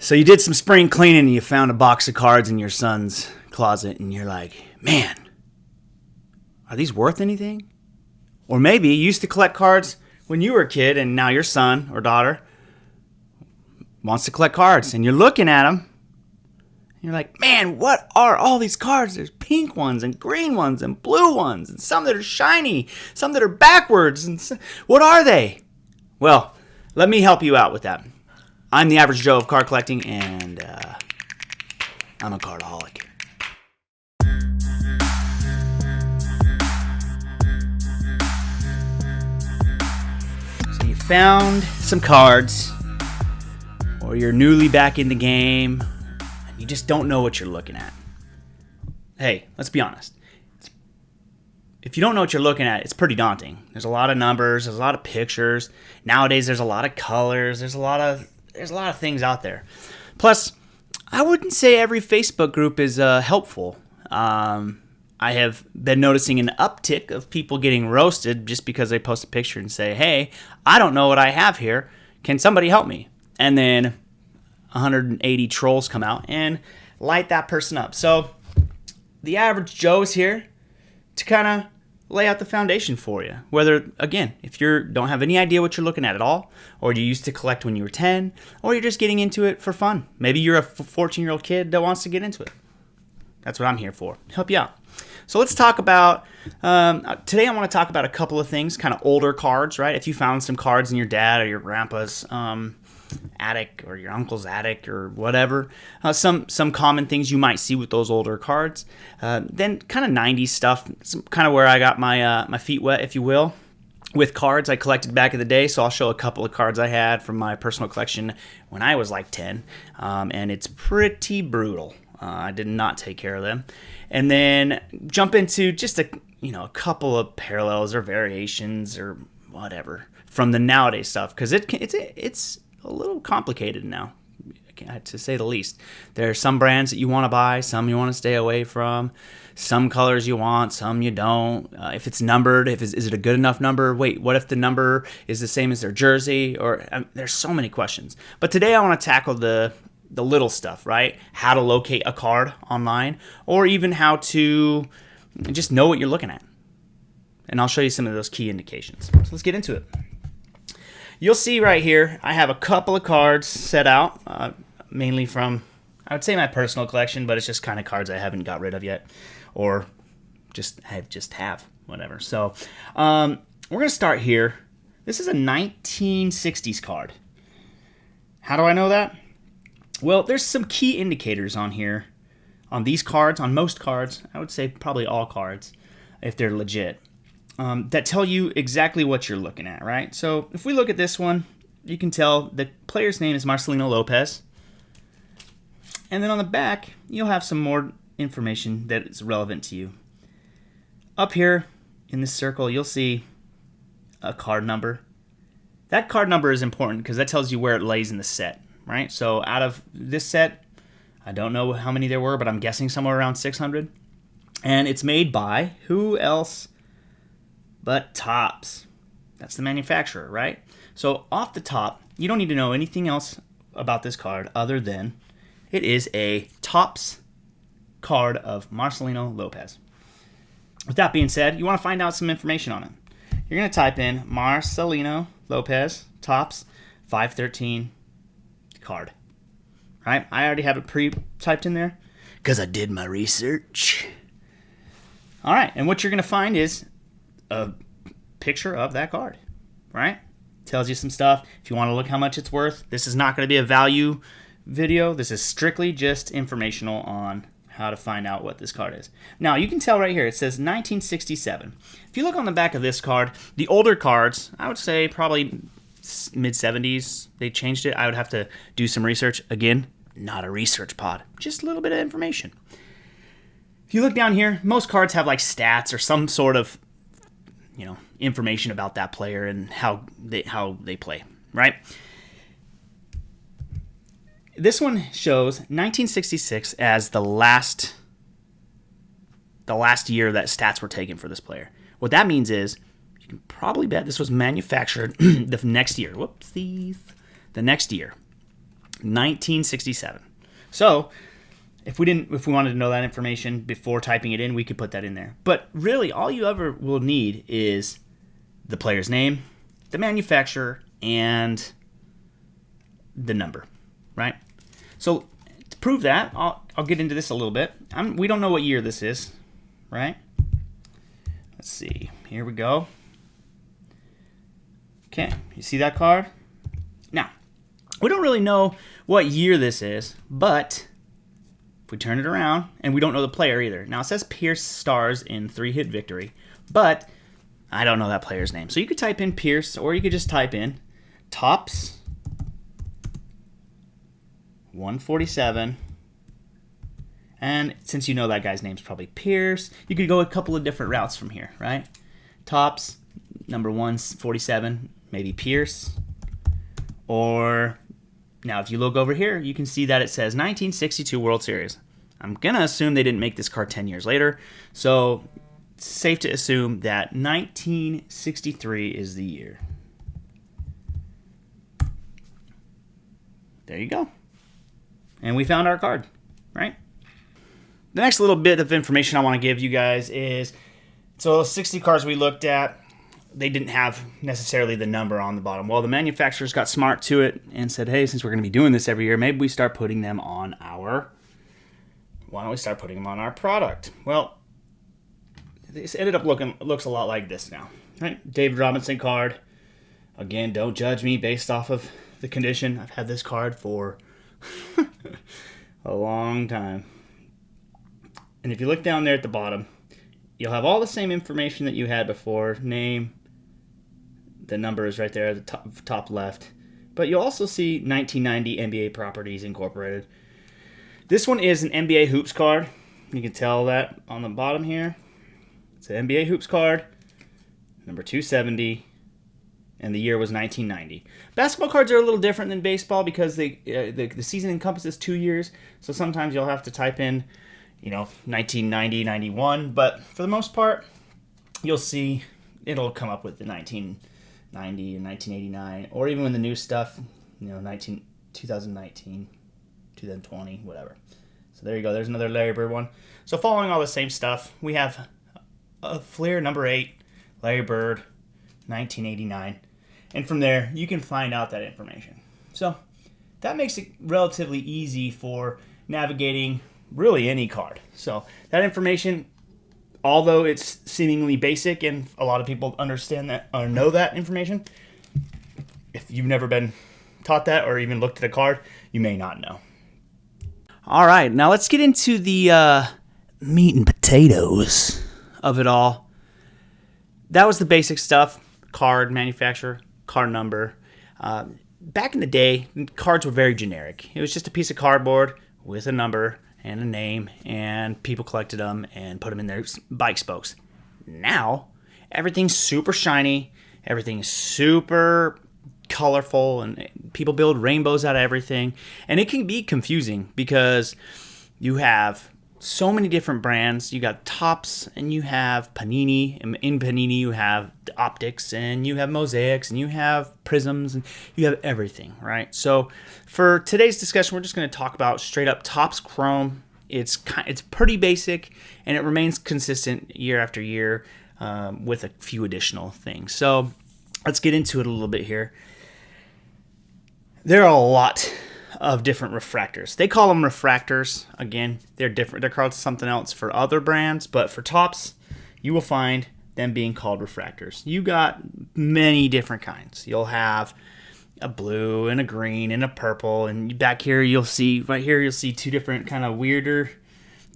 So you did some spring cleaning and you found a box of cards in your son's closet and you're like, man, are these worth anything? Or maybe you used to collect cards when you were a kid and now your son or daughter wants to collect cards and you're looking at them and you're like, man, what are all these cards? There's pink ones and green ones and blue ones and some that are shiny, some that are backwards. And what are they? Well, let me help you out with that. I'm the average Joe of card collecting, and I'm a cardaholic. So you found some cards, or you're newly back in the game, and you just don't know what you're looking at. Hey, let's be honest. If you don't know what you're looking at, it's pretty daunting. There's a lot of numbers, there's a lot of pictures. Nowadays, there's a lot of colors, there's a lot of things out there. Plus, I wouldn't say every Facebook group is helpful. I have been noticing an uptick of people getting roasted just because they post a picture and say, hey, I don't know what I have here. Can somebody help me? And then 180 trolls come out and light that person up. So the average Joe is here to kind of lay out the foundation for you. Whether, again, if you don't have any idea what you're looking at all, or you used to collect when you were 10, or you're just getting into it for fun. Maybe you're a 14-year-old kid that wants to get into it. That's what I'm here for, help you out. So let's talk about, today I want to talk about a couple of things, kind of older cards, right? If you found some cards in your dad or your grandpa's attic or your uncle's attic or whatever, some common things you might see with those older cards. Then kind of 90s stuff, kind of where I got my feet wet, if you will, with cards I collected back in the day. So I'll show a couple of cards I had from my personal collection when I was like 10, and it's pretty brutal. I did not take care of them. And then jump into just a couple of parallels or variations or whatever from the nowadays stuff, because it's a little complicated now, to say the least. There are some brands that you want to buy, some you want to stay away from, some colors you want, some you don't. If it's numbered, is it a good enough number? Wait, what if the number is the same as their jersey? Or there's so many questions. But today I want to tackle the little stuff, right? How to locate a card online, or even how to just know what you're looking at. And I'll show you some of those key indications. So let's get into it. You'll see right here, I have a couple of cards set out, mainly from, I would say, my personal collection, but it's just kind of cards I haven't got rid of yet, or just have, whatever. So we're going to start here. This is a 1960s card. How do I know that? Well, there's some key indicators on here, on these cards, on most cards, I would say probably all cards, if they're legit. That tell you exactly what you're looking at, right? So if we look at this one, you can tell the player's name is Marcelino Lopez. And then on the back, you'll have some more information that is relevant to you. Up here in this circle, you'll see a card number. That card number is important because that tells you where it lays in the set, right? So out of this set, I don't know how many there were, but I'm guessing somewhere around 600. And it's made by who else but Topps. That's the manufacturer, right? So off the top, you don't need to know anything else about this card other than it is a Topps card of Marcelino Lopez. With that being said, you want to find out some information on it. You're going to type in Marcelino Lopez Topps 513 card. Right? I already have it pre-typed in there because I did my research. All right, and what you're going to find is a picture of that card, right? Tells you some stuff. If you want to look how much it's worth, this is not going to be a value video. This is strictly just informational on how to find out what this card is. Now, you can tell right here, it says 1967. If you look on the back of this card, the older cards, I would say probably mid-70s, they changed it. I would have to do some research. Again, not a research pod, just a little bit of information. If you look down here, most cards have like stats or some sort of information about that player and how they play, right? This one shows 1966 as the last year that stats were taken for this player. What that means is you can probably bet this was manufactured the next year. Whoopsies. The next year. 1967. So if we wanted to know that information before typing it in, we could put that in there. But really, all you ever will need is the player's name, the manufacturer, and the number, right? So to prove that, I'll get into this a little bit. We don't know what year this is, right? Let's see. Here we go. Okay, you see that card? Now, we don't really know what year this is, but if we turn it around, and we don't know the player either. Now, it says Pierce stars in 3-hit victory, but I don't know that player's name. So you could type in Pierce, or you could just type in Topps 147. And since you know that guy's name's probably Pierce, you could go a couple of different routes from here, right? Topps, number 147, maybe Pierce. Or, now if you look over here, you can see that it says 1962 World Series. I'm going to assume they didn't make this card 10 years later. So, it's safe to assume that 1963 is the year. There you go. And we found our card, right? The next little bit of information I want to give you guys is, so 60 cards we looked at, they didn't have necessarily the number on the bottom. Well, the manufacturers got smart to it and said, hey, since we're going to be doing this every year, maybe we start putting them on our, why don't we start putting them on our product? Well, this ended up looks a lot like this now, right? David Robinson card. Again, don't judge me based off of the condition. I've had this card for a long time. And if you look down there at the bottom, you'll have all the same information that you had before. Name, the number is right there at the top left. But you'll also see 1990 NBA Properties Incorporated. This one is an NBA Hoops card. You can tell that on the bottom here. It's an NBA Hoops card, number 270, and the year was 1990. Basketball cards are a little different than baseball because the season encompasses 2 years. So sometimes you'll have to type in, 1990, 91. But for the most part, you'll see it'll come up with the 1990 and 1989, or even when the new stuff, 2019, 2020, whatever. So there you go. There's another Larry Bird one. So following all the same stuff, we have a Fleer number 8, Larry Bird, 1989. And from there, you can find out that information. So that makes it relatively easy for navigating really any card. So that information, although it's seemingly basic and a lot of people understand that or know that information, if you've never been taught that or even looked at a card, you may not know. All right, now let's get into the meat and potatoes of it all. That was the basic stuff: card manufacturer, card number. Back in the day, cards were very generic. It was just a piece of cardboard with a number and a name, and people collected them and put them in their bike spokes. Now, everything's super shiny, everything's super colorful, and people build rainbows out of everything. And it can be confusing because you have so many different brands. You got Topps, and you have Panini, and in Panini you have optics, and you have mosaics, and you have prisms, and you have everything, right? So for today's discussion, we're just going to talk about straight up Topps Chrome. It's pretty basic, and it remains consistent year after year with a few additional things. So let's get into it a little bit here. There are a lot of different refractors. They call them refractors. Again, they're different. They're called something else for other brands, but for Topps, you will find them being called refractors. You got many different kinds. You'll have a blue and a green and a purple, and back here you'll see two different kind of weirder,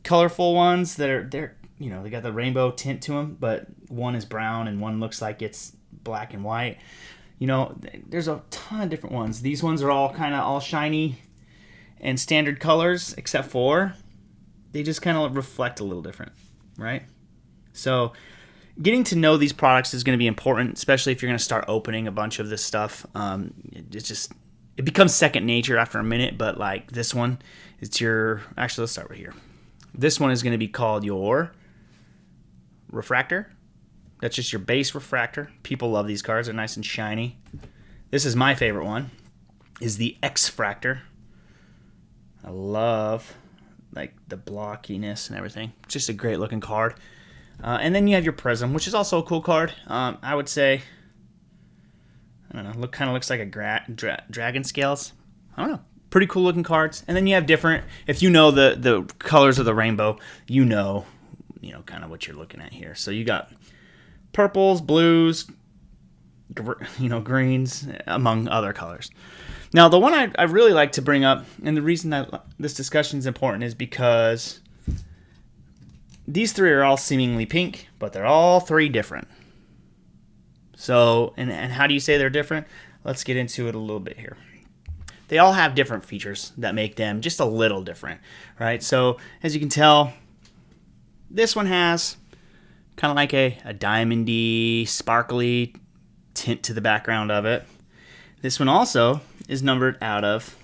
colorful ones that are they got the rainbow tint to them, but one is brown and one looks like it's black and white. There's a ton of different ones. These ones are all shiny and standard colors, except for they just kind of reflect a little different, right? So getting to know these products is going to be important, especially if you're going to start opening a bunch of this stuff. It becomes second nature after a minute, but like this one, actually, let's start right here. This one is going to be called your refractor. That's just your base refractor. People love these cards. They're nice and shiny. This is my favorite one, is the X-Fractor. I love like the blockiness and everything. Just a great looking card. And then you have your Prism, which is also a cool card. I would say, I don't know, kind of looks like a dragon scales. I don't know. Pretty cool looking cards. And then you have different, if you know the colors of the rainbow, you know kind of what you're looking at here. So you got purples, blues, greens, among other colors. Now, the one I really like to bring up, and the reason that this discussion is important is because these three are all seemingly pink, but they're all three different. So, and how do you say they're different? Let's get into it a little bit here. They all have different features that make them just a little different, right? So, as you can tell, this one has kind of like a diamondy, sparkly tint to the background of it. This one also is numbered out of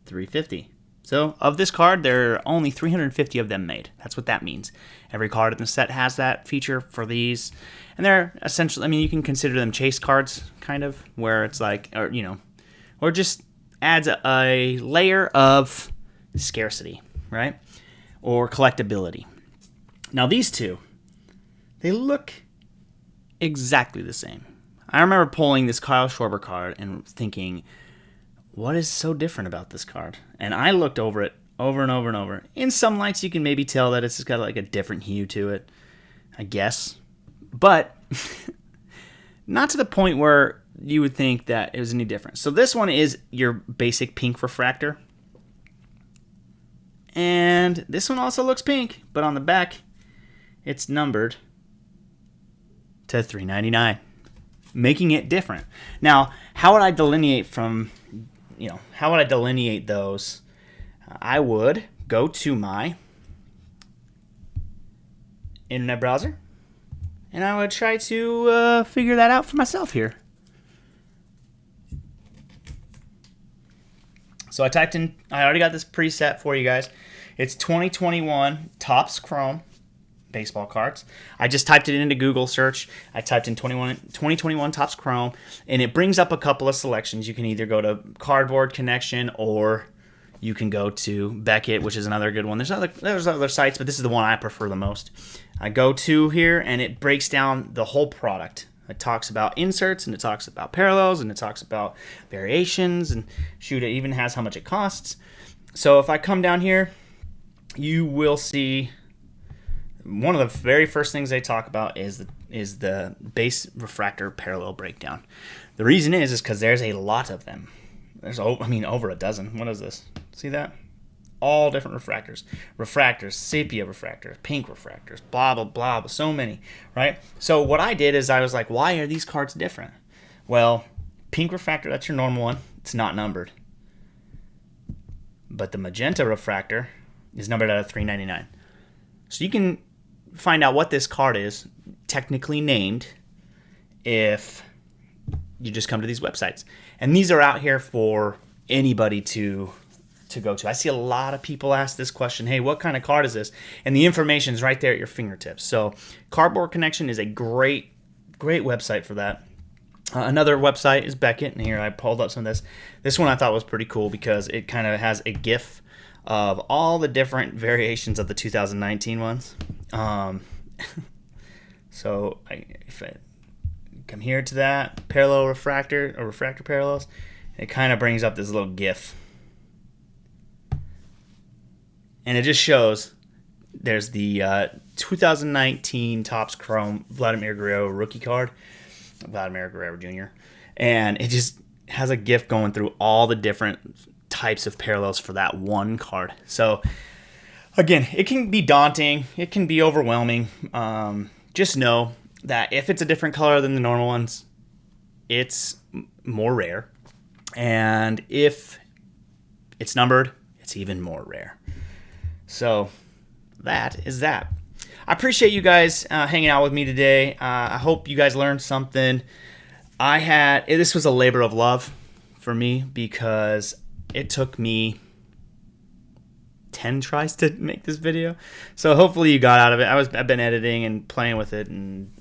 350. So, of this card, there are only 350 of them made. That's what that means. Every card in the set has that feature for these. And they're essentially, I mean, you can consider them chase cards, kind of, where it's like, or just adds a layer of scarcity, right? Or collectability. Now, these two, they look exactly the same. I remember pulling this Kyle Schwarber card and thinking, what is so different about this card? And I looked over it over and over and over. In some lights, you can maybe tell that it's just got like a different hue to it, I guess. But not to the point where you would think that it was any different. So this one is your basic pink refractor. And this one also looks pink, but on the back, it's numbered to $3.99, making it different. Now, how would I delineate those? I would go to my internet browser, and I would try to figure that out for myself here. So I already got this preset for you guys. It's 2021 Topps Chrome baseball cards. I just typed it into Google search. I typed in 2021 Topps Chrome, and it brings up a couple of selections. You can either go to Cardboard Connection, or you can go to Beckett, which is another good one. There's other sites, but this is the one I prefer the most. I go to here, and it breaks down the whole product. It talks about inserts, and it talks about parallels, and it talks about variations, and shoot, it even has how much it costs. So if I come down here, you will see one of the very first things they talk about is the base refractor parallel breakdown. The reason is because there's a lot of them. There's over a dozen. What is this? See that? All different refractors, sepia refractors, pink refractors, blah blah blah, so many, right? So what I did is I was like, why are these cards different? Well, pink refractor, that's your normal one. It's not numbered. But the magenta refractor is numbered out of $3.99. So you can find out what this card is technically named if you just come to these websites. And these are out here for anybody to go to. I see a lot of people ask this question, hey, what kind of card is this? And the information is right there at your fingertips. So Cardboard Connection is a great website for that. Another website is Beckett, and here I pulled up some of this. This one I thought was pretty cool because it kind of has a GIF of all the different variations of the 2019 ones. So if I come here to that, parallel refractor or refractor parallels, it kind of brings up this little GIF. And it just shows there's the 2019 Topps Chrome Vladimir Guerrero rookie card, Vladimir Guerrero Jr. And it just has a GIF going through all the different types of parallels for that one card. So again, it can be daunting. It can be overwhelming. Just know that if it's a different color than the normal ones, it's more rare. And if it's numbered, it's even more rare. So that is that. I appreciate you guys hanging out with me today. I hope you guys learned something. This was a labor of love for me because it took me 10 tries to make this video. So hopefully you got out of it. I've been editing and playing with it and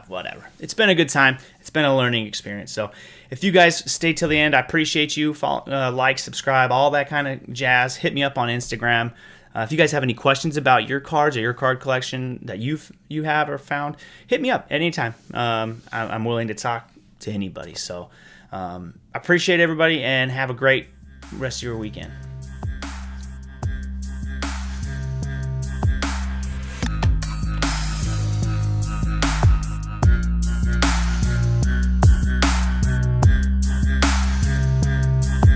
whatever. It's been a good time. It's been a learning experience. So if you guys stay till the end, I appreciate you. Follow, like, subscribe, all that kind of jazz. Hit me up on Instagram. If you guys have any questions about your cards or your card collection that you have or found, hit me up anytime. I'm willing to talk to anybody. So I appreciate everybody, and have a great rest of your weekend.